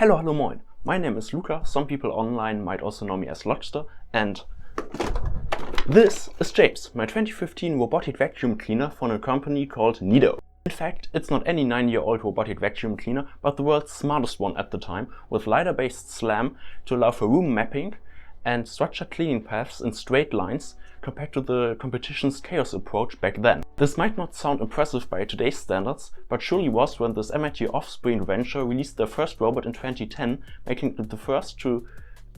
Hello moin! My name is Luca, some people online might also know me as Lodster, and this is James, my 2015 robotic vacuum cleaner from a company called Nido. In fact, it's not any 9-year-old robotic vacuum cleaner, but the world's smartest one at the time, with LIDAR-based SLAM to allow for room mapping and structured cleaning paths in straight lines compared to the competition's chaos approach back then. This might not sound impressive by today's standards, but surely was when this MIT offspring venture released their first robot in 2010, making it the first to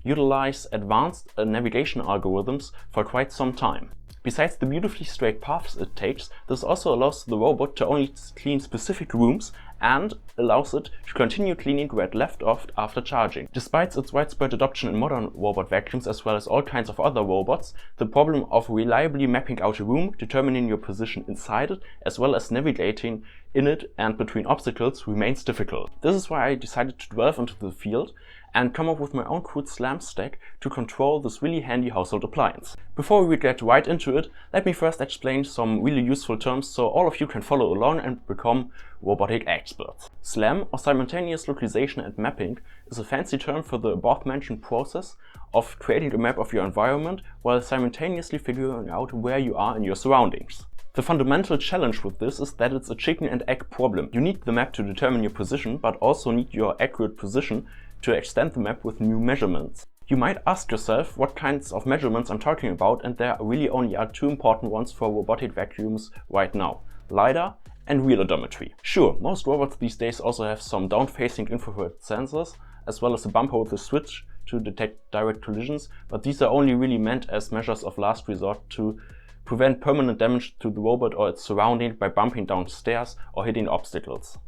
utilize advanced navigation algorithms for quite some time. Besides the beautifully straight paths it takes, this also allows the robot to only clean specific rooms and allows it to continue cleaning where it left off after charging. Despite its widespread adoption in modern robot vacuums as well as all kinds of other robots, the problem of reliably mapping out a room, determining your position inside it, as well as navigating in it and between obstacles remains difficult. This is why I decided to delve into the field and come up with my own crude SLAM stack to control this really handy household appliance. Before we get right into it, let me first explain some really useful terms so all of you can follow along and become robotic experts. SLAM, or simultaneous localization and mapping, is a fancy term for the above-mentioned process of creating a map of your environment while simultaneously figuring out where you are in your surroundings. The fundamental challenge with this is that it's a chicken and egg problem. You need the map to determine your position, but also need your accurate position to extend the map with new measurements. You might ask yourself what kinds of measurements I'm talking about, and there really only are two important ones for robotic vacuums right now: LIDAR and wheel odometry. Sure, most robots these days also have some down-facing infrared sensors, as well as a bumper with a switch to detect direct collisions, but these are only really meant as measures of last resort to prevent permanent damage to the robot or its surrounding by bumping down stairs or hitting obstacles.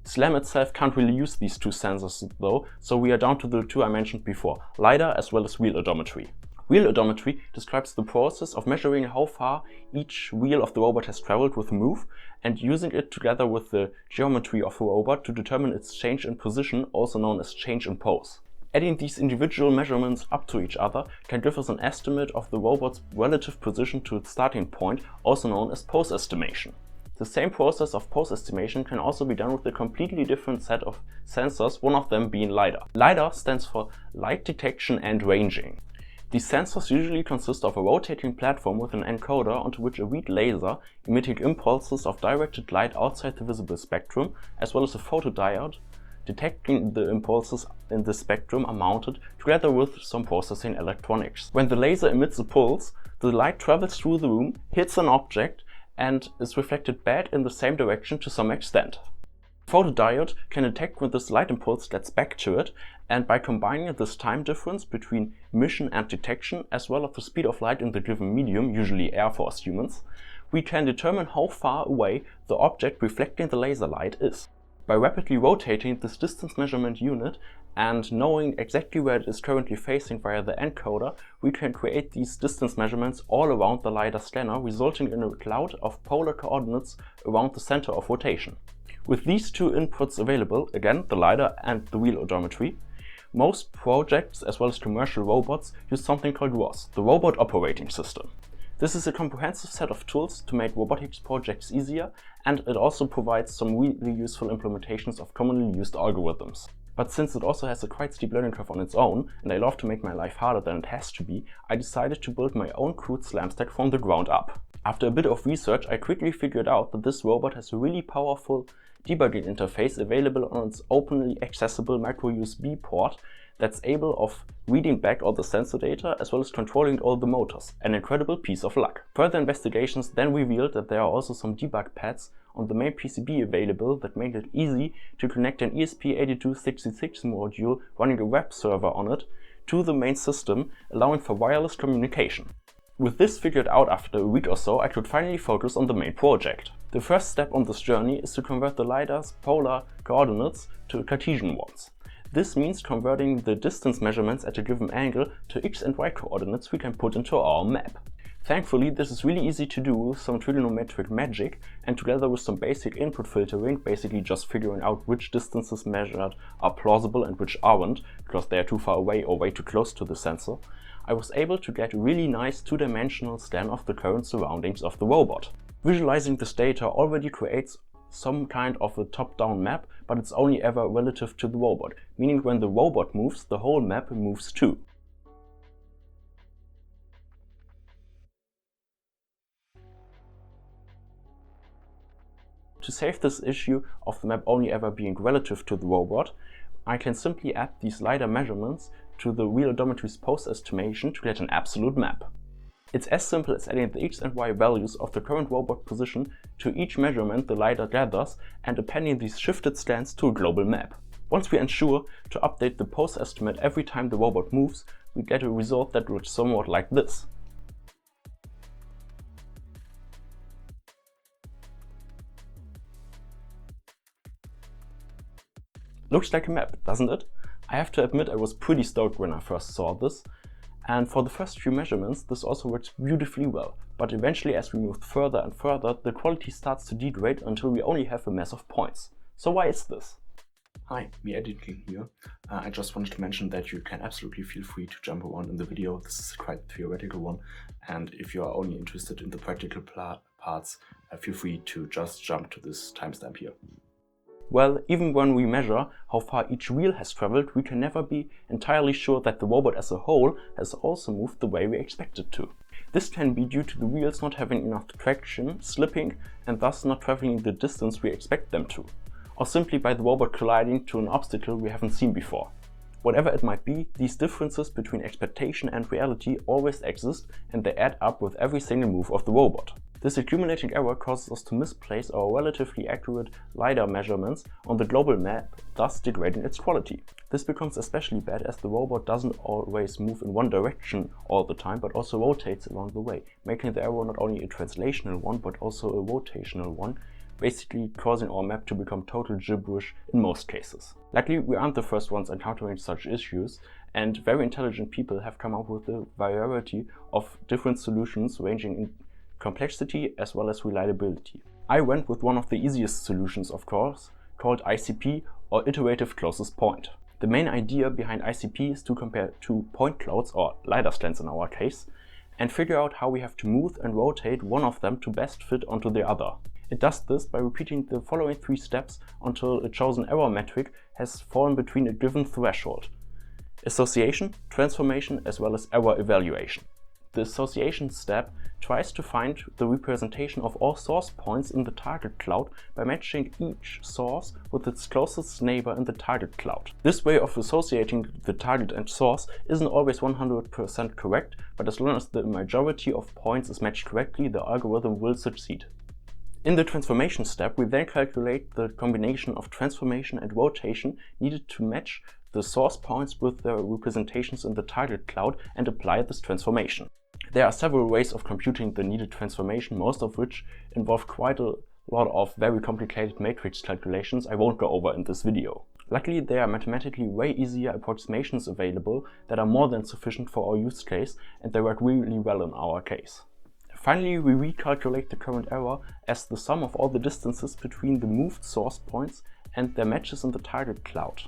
SLAM itself can't really use these two sensors though, so we are down to the two I mentioned before, LIDAR as well as wheel odometry. Wheel odometry describes the process of measuring how far each wheel of the robot has traveled with a move and using it together with the geometry of the robot to determine its change in position, also known as change in pose. Adding these individual measurements up to each other can give us an estimate of the robot's relative position to its starting point, also known as pose estimation. The same process of pose estimation can also be done with a completely different set of sensors, one of them being LIDAR. LIDAR stands for Light Detection and Ranging. These sensors usually consist of a rotating platform with an encoder onto which a read laser emitting impulses of directed light outside the visible spectrum, as well as a photodiode detecting the impulses in the spectrum are mounted together with some processing electronics. When the laser emits a pulse, the light travels through the room, hits an object, and is reflected back in the same direction to some extent. The photodiode can detect when this light impulse gets back to it, and by combining this time difference between emission and detection as well as the speed of light in the given medium, usually air for us humans, we can determine how far away the object reflecting the laser light is. By rapidly rotating this distance measurement unit and knowing exactly where it is currently facing via the encoder, we can create these distance measurements all around the LiDAR scanner, resulting in a cloud of polar coordinates around the center of rotation. With these two inputs available, again the LiDAR and the wheel odometry, most projects as well as commercial robots use something called ROS, the Robot Operating System. This is a comprehensive set of tools to make robotics projects easier, and it also provides some really useful implementations of commonly used algorithms. But since it also has a quite steep learning curve on its own, and I love to make my life harder than it has to be, I decided to build my own crude SLAM stack from the ground up. After a bit of research, I quickly figured out that this robot has a really powerful debugging interface available on its openly accessible micro USB port that's able of reading back all the sensor data as well as controlling all the motors, an incredible piece of luck. Further investigations then revealed that there are also some debug pads on the main PCB available that made it easy to connect an ESP8266 module running a web server on it to the main system, allowing for wireless communication. With this figured out after a week or so, I could finally focus on the main project. The first step on this journey is to convert the LiDAR's polar coordinates to Cartesian ones. This means converting the distance measurements at a given angle to x and y coordinates we can put into our map. Thankfully, this is really easy to do with some trigonometric magic, and together with some basic input filtering, basically just figuring out which distances measured are plausible and which aren't, because they are too far away or way too close to the sensor, I was able to get a really nice two-dimensional scan of the current surroundings of the robot. Visualizing this data already creates some kind of a top-down map, but it's only ever relative to the robot, meaning when the robot moves, the whole map moves too. To save this issue of the map only ever being relative to the robot, I can simply add these LIDAR measurements to the real odometry's post estimation to get an absolute map. It's as simple as adding the x and y values of the current robot position to each measurement the LIDAR gathers and appending these shifted scans to a global map. Once we ensure to update the post estimate every time the robot moves, we get a result that looks somewhat like this. Looks like a map, doesn't it? I have to admit I was pretty stoked when I first saw this, and for the first few measurements this also works beautifully well, but eventually as we moved further and further the quality starts to degrade until we only have a mess of points. So why is this? Hi, me editing here. I just wanted to mention that you can absolutely feel free to jump around in the video. This is quite a theoretical one, and if you are only interested in the practical parts, feel free to just jump to this timestamp here. Well, even when we measure how far each wheel has traveled, we can never be entirely sure that the robot as a whole has also moved the way we expect it to. This can be due to the wheels not having enough traction, slipping, and thus not traveling the distance we expect them to, or simply by the robot colliding to an obstacle we haven't seen before. Whatever it might be, these differences between expectation and reality always exist, and they add up with every single move of the robot. This accumulating error causes us to misplace our relatively accurate LIDAR measurements on the global map, thus degrading its quality. This becomes especially bad as the robot doesn't always move in one direction all the time, but also rotates along the way, making the error not only a translational one, but also a rotational one, basically causing our map to become total gibberish in most cases. Luckily, we aren't the first ones encountering such issues, and very intelligent people have come up with a variety of different solutions ranging in complexity as well as reliability. I went with one of the easiest solutions, of course, called ICP, or Iterative Closest Point. The main idea behind ICP is to compare two point clouds, or LIDAR scans in our case, and figure out how we have to move and rotate one of them to best fit onto the other. It does this by repeating the following 3 steps until a chosen error metric has fallen between a given threshold: association, transformation, as well as error evaluation. The association step tries to find the representation of all source points in the target cloud by matching each source with its closest neighbor in the target cloud. This way of associating the target and source isn't always 100% correct, but as long as the majority of points is matched correctly, the algorithm will succeed. In the transformation step, we then calculate the combination of transformation and rotation needed to match the source points with their representations in the target cloud and apply this transformation. There are several ways of computing the needed transformation, most of which involve quite a lot of very complicated matrix calculations I won't go over in this video. Luckily, there are mathematically way easier approximations available that are more than sufficient for our use case, and they work really well in our case. Finally, we recalculate the current error as the sum of all the distances between the moved source points and their matches in the target cloud.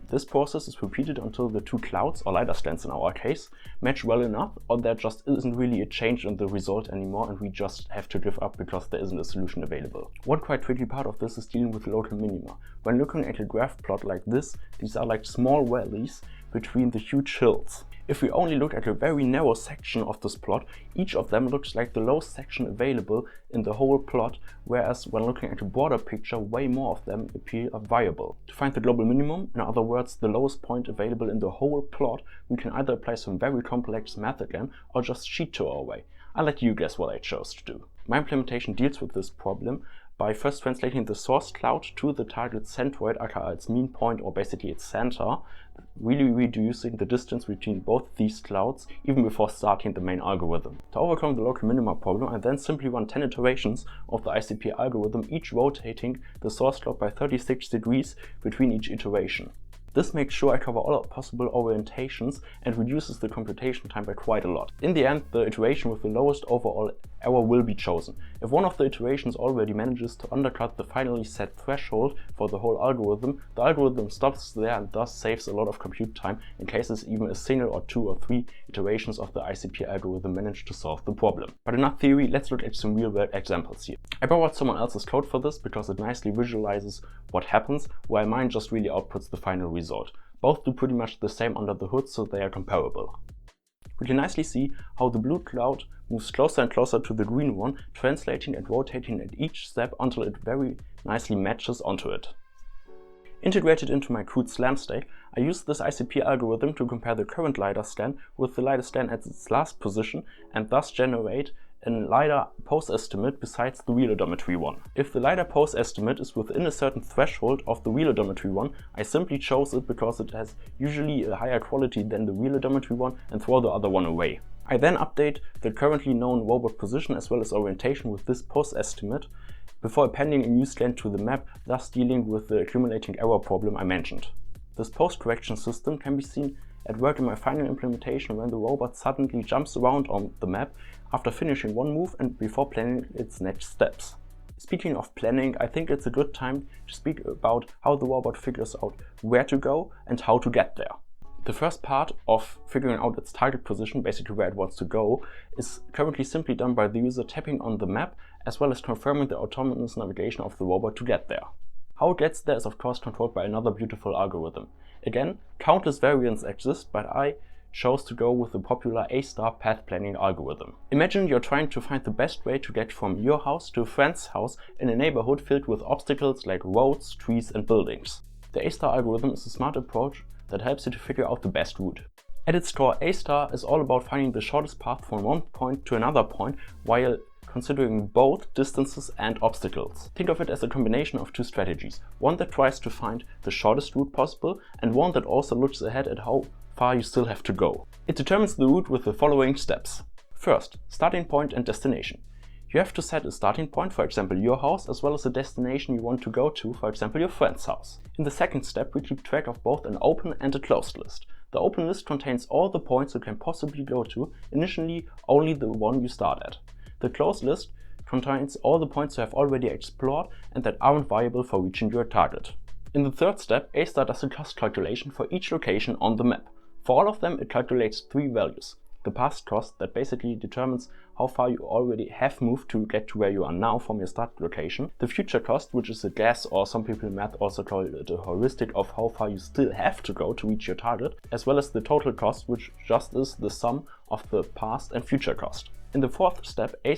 This process is repeated until the 2 clouds, or LIDAR scans in our case, match well enough, or there just isn't really a change in the result anymore and we just have to give up because there isn't a solution available. One quite tricky part of this is dealing with local minima. When looking at a graph plot like this, these are like small valleys between the huge hills. If we only look at a very narrow section of this plot, each of them looks like the lowest section available in the whole plot, whereas when looking at a broader picture, way more of them appear viable. To find the global minimum, in other words the lowest point available in the whole plot, we can either apply some very complex math again or just cheat to our way. I'll let you guess what I chose to do. My implementation deals with this problem by first translating the source cloud to the target centroid, aka its mean point or basically its center, really reducing the distance between both these clouds even before starting the main algorithm. To overcome the local minima problem, I then simply run 10 iterations of the ICP algorithm, each rotating the source cloud by 36 degrees between each iteration. This makes sure I cover all possible orientations and reduces the computation time by quite a lot. In the end, the iteration with the lowest overall error will be chosen. If one of the iterations already manages to undercut the finally set threshold for the whole algorithm, the algorithm stops there and thus saves a lot of compute time in cases even a single or 2 or 3 iterations of the ICP algorithm manage to solve the problem. But enough theory, let's look at some real-world examples here. I borrowed someone else's code for this because it nicely visualizes what happens, while mine just really outputs the final result. Both do pretty much the same under the hood, so they are comparable. We can nicely see how the blue cloud moves closer and closer to the green one, translating and rotating at each step until it very nicely matches onto it. Integrated into my crude SLAM stack, I used this ICP algorithm to compare the current LIDAR scan with the LIDAR scan at its last position and thus generate a LIDAR pose estimate besides the real odometry one. If the LIDAR pose estimate is within a certain threshold of the real odometry one, I simply chose it because it has usually a higher quality than the real odometry one and throw the other one away. I then update the currently known robot position as well as orientation with this pose estimate before appending a new scan to the map, thus dealing with the accumulating error problem I mentioned. This post correction system can be seen at work in my final implementation when the robot suddenly jumps around on the map after finishing one move and before planning its next steps. Speaking of planning, I think it's a good time to speak about how the robot figures out where to go and how to get there. The first part of figuring out its target position, basically where it wants to go, is currently simply done by the user tapping on the map as well as confirming the autonomous navigation of the robot to get there. How it gets there is of course controlled by another beautiful algorithm. Again, countless variants exist, but I chose to go with the popular A* path planning algorithm. Imagine you're trying to find the best way to get from your house to a friend's house in a neighborhood filled with obstacles like roads, trees and buildings. The A* algorithm is a smart approach that helps you to figure out the best route. At its core, A* is all about finding the shortest path from one point to another point while considering both distances and obstacles. Think of it as a combination of two strategies, one that tries to find the shortest route possible and one that also looks ahead at how far you still have to go. It determines the route with the following steps. First, starting point and destination. You have to set a starting point, for example your house, as well as a destination you want to go to, for example your friend's house. In the second step, we keep track of both an open and a closed list. The open list contains all the points you can possibly go to, initially only the one you start at. The closed list contains all the points you have already explored and that aren't viable for reaching your target. In the third step, A* does a cost calculation for each location on the map. For all of them, it calculates 3 values. The past cost, that basically determines how far you already have moved to get to where you are now from your start location. The future cost, which is a guess, or some people in math also call it a heuristic of how far you still have to go to reach your target, as well as the total cost, which just is the sum of the past and future cost. In the fourth step, A*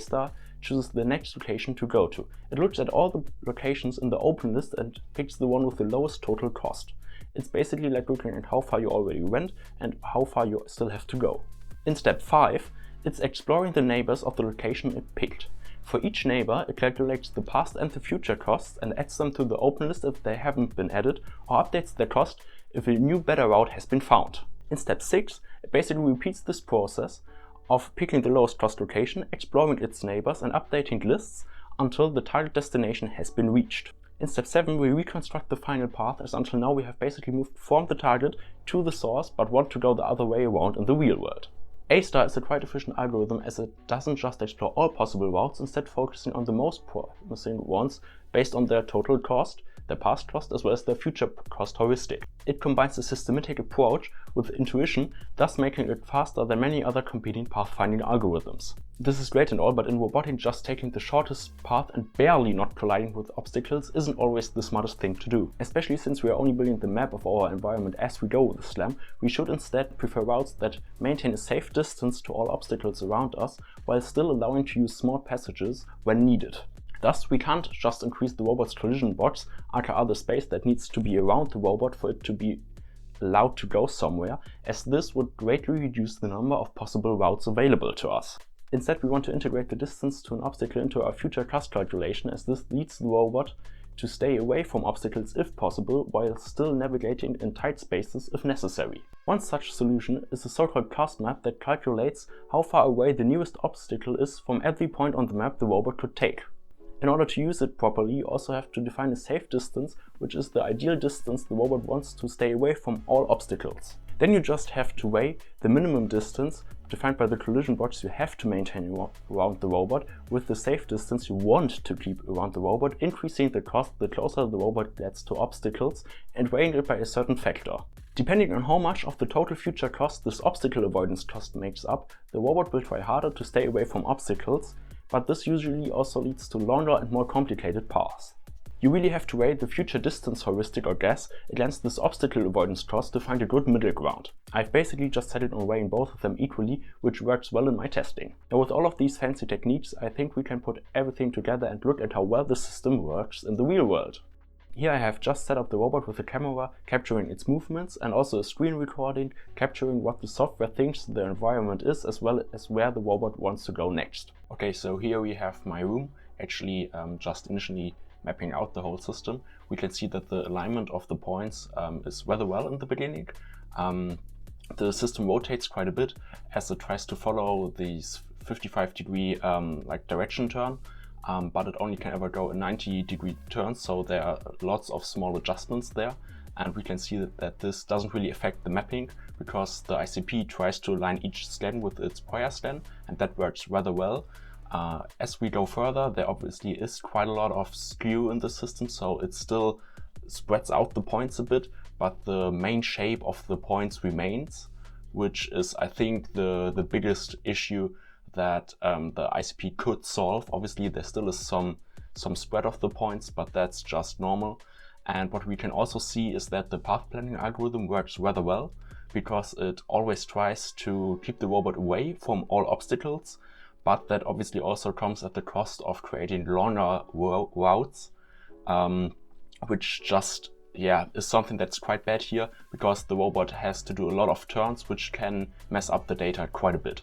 chooses the next location to go to. It looks at all the locations in the open list and picks the one with the lowest total cost. It's basically like looking at how far you already went and how far you still have to go. In step 5, it's exploring the neighbors of the location it picked. For each neighbor, it calculates the past and the future costs and adds them to the open list if they haven't been added, or updates their cost if a new better route has been found. In step 6, it basically repeats this process of picking the lowest cost location, exploring its neighbors and updating lists until the target destination has been reached. In step 7, we reconstruct the final path, as until now we have basically moved from the target to the source but want to go the other way around in the real world. A* is a quite efficient algorithm as it doesn't just explore all possible routes, instead focusing on the most promising ones based on their total cost, their past cost as well as their future cost heuristic. It combines a systematic approach with intuition, thus making it faster than many other competing pathfinding algorithms. This is great and all, but in robotics just taking the shortest path and barely not colliding with obstacles isn't always the smartest thing to do. Especially since we are only building the map of our environment as we go with SLAM, we should instead prefer routes that maintain a safe distance to all obstacles around us while still allowing to use small passages when needed. Thus, we can't just increase the robot's collision box, aka the space that needs to be around the robot for it to be allowed to go somewhere, as this would greatly reduce the number of possible routes available to us. Instead, we want to integrate the distance to an obstacle into our future cost calculation, as this leads the robot to stay away from obstacles if possible, while still navigating in tight spaces if necessary. One such solution is the so-called cost map that calculates how far away the nearest obstacle is from every point on the map the robot could take. In order to use it properly, you also have to define a safe distance, which is the ideal distance the robot wants to stay away from all obstacles. Then you just have to weigh the minimum distance defined by the collision box you have to maintain around the robot with the safe distance you want to keep around the robot, increasing the cost the closer the robot gets to obstacles and weighing it by a certain factor. Depending on how much of the total future cost this obstacle avoidance cost makes up, the robot will try harder to stay away from obstacles, but this usually also leads to longer and more complicated paths. You really have to weigh the future distance heuristic or guess against this obstacle avoidance cost to find a good middle ground. I've basically just settled on weighing both of them equally, which works well in my testing. Now with all of these fancy techniques, I think we can put everything together and look at how well the system works in the real world. Here I have just set up the robot with a camera capturing its movements and also a screen recording capturing what the software thinks the environment is as well as where the robot wants to go next. Okay, so here we have my room, actually just initially mapping out the whole system. We can see that the alignment of the points is rather well in the beginning. The system rotates quite a bit as it tries to follow these 55-degree direction turn, but it only can ever go a 90-degree turn, so there are lots of small adjustments there. And we can see that this doesn't really affect the mapping because the ICP tries to align each scan with its prior scan, and that works rather well. As we go further, there obviously is quite a lot of skew in the system, so it still spreads out the points a bit, but the main shape of the points remains, which is, I think, the biggest issue that the ICP could solve. Obviously, there still is some spread of the points, but that's just normal. And what we can also see is that the path planning algorithm works rather well because it always tries to keep the robot away from all obstacles, but that obviously also comes at the cost of creating longer routes, which just, is something that's quite bad here because the robot has to do a lot of turns, which can mess up the data quite a bit.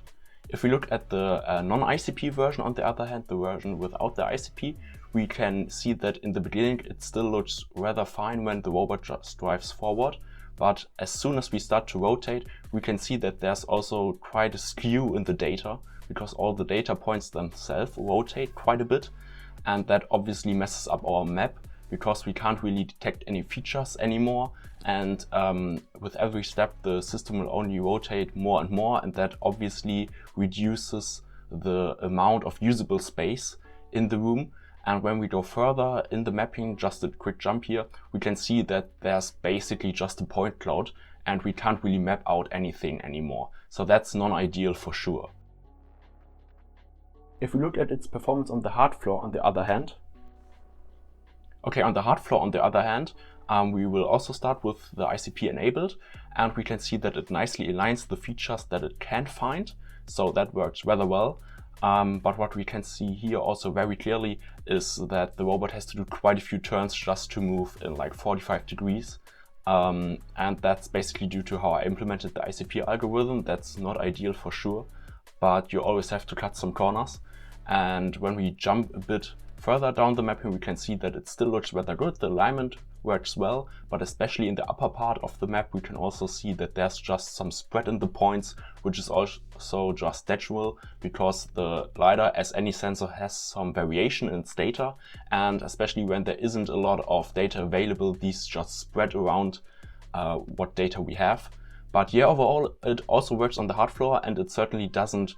If we look at the non-ICP version, on the other hand, the version without the ICP, we can see that in the beginning it still looks rather fine when the robot just drives forward, but as soon as we start to rotate, we can see that there's also quite a skew in the data, because all the data points themselves rotate quite a bit, and that obviously messes up our map because we can't really detect any features anymore, and with every step the system will only rotate more and more, and that obviously reduces the amount of usable space in the room. And when we go further in the mapping, just a quick jump here, we can see that there's basically just a point cloud and we can't really map out anything anymore. So that's non-ideal for sure. If we look at its performance on the hard floor on the other hand, we will also start with the ICP enabled, and we can see that it nicely aligns the features that it can find, so that works rather well. But what we can see here also very clearly is that the robot has to do quite a few turns just to move in like 45 degrees. And that's basically due to how I implemented the ICP algorithm. That's not ideal for sure, but you always have to cut some corners. And when we jump a bit further down the mapping, we can see that it still looks rather good. The alignment works well, but especially in the upper part of the map, we can also see that there's just some spread in the points, which is also just natural because the LIDAR, as any sensor, has some variation in its data, and especially when there isn't a lot of data available, these just spread around what data we have. But yeah, overall it also works on the hard floor, and it certainly doesn't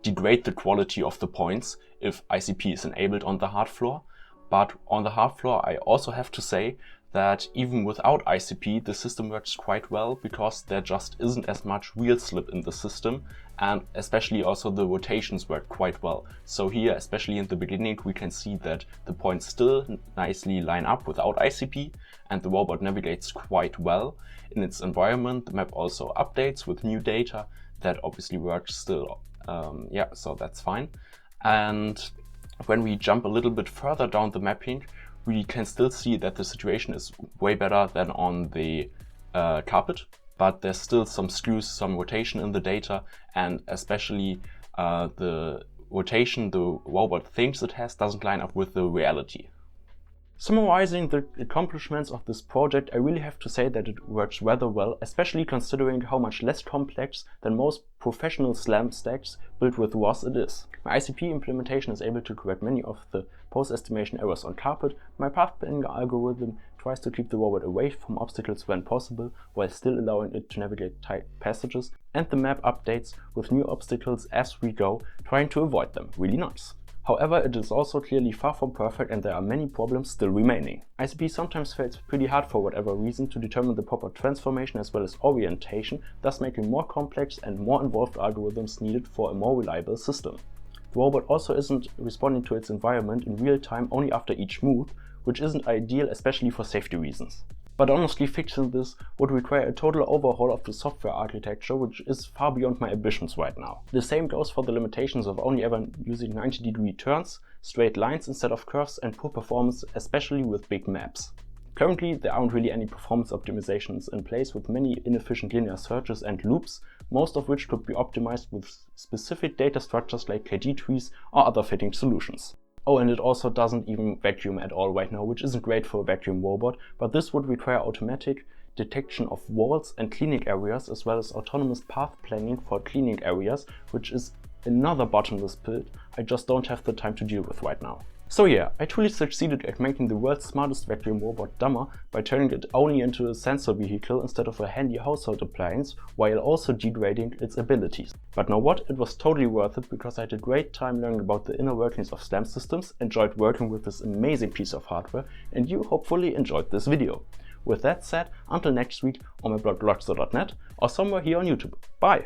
degrade the quality of the points if ICP is enabled on the hard floor. But on the hard floor, I also have to say that even without ICP, the system works quite well because there just isn't as much wheel slip in the system, and especially also the rotations work quite well. So here, especially in the beginning, we can see that the points still nicely line up without ICP, and the robot navigates quite well in its environment. The map also updates with new data. That obviously works still. So that's fine. And when we jump a little bit further down the mapping, we can still see that the situation is way better than on the carpet, but there's still some skews, some rotation in the data, and especially the rotation the robot thinks it has doesn't line up with the reality. Summarizing the accomplishments of this project, I really have to say that it works rather well, especially considering how much less complex than most professional SLAM stacks built with ROS it is. My ICP implementation is able to correct many of the post-estimation errors on carpet. My path planning algorithm tries to keep the robot away from obstacles when possible, while still allowing it to navigate tight passages, and the map updates with new obstacles as we go, trying to avoid them. Really nice. However, it is also clearly far from perfect and there are many problems still remaining. ICP sometimes fails pretty hard for whatever reason to determine the proper transformation as well as orientation, thus making more complex and more involved algorithms needed for a more reliable system. The robot also isn't responding to its environment in real time only after each move, which isn't ideal, especially for safety reasons. But honestly, fixing this would require a total overhaul of the software architecture, which is far beyond my ambitions right now. The same goes for the limitations of only ever using 90-degree turns, straight lines instead of curves, and poor performance, especially with big maps. Currently, there aren't really any performance optimizations in place, with many inefficient linear searches and loops, most of which could be optimized with specific data structures like KD trees or other fitting solutions. Oh, and it also doesn't even vacuum at all right now, which isn't great for a vacuum robot, but this would require automatic detection of walls and cleaning areas, as well as autonomous path planning for cleaning areas, which is another bottomless pit I just don't have the time to deal with right now. So yeah, I truly succeeded at making the world's smartest vacuum robot dumber by turning it only into a sensor vehicle instead of a handy household appliance, while also degrading its abilities. But know what? It was totally worth it because I had a great time learning about the inner workings of SLAM systems, enjoyed working with this amazing piece of hardware, and you hopefully enjoyed this video. With that said, until next week on my blog lockster.net or somewhere here on YouTube. Bye!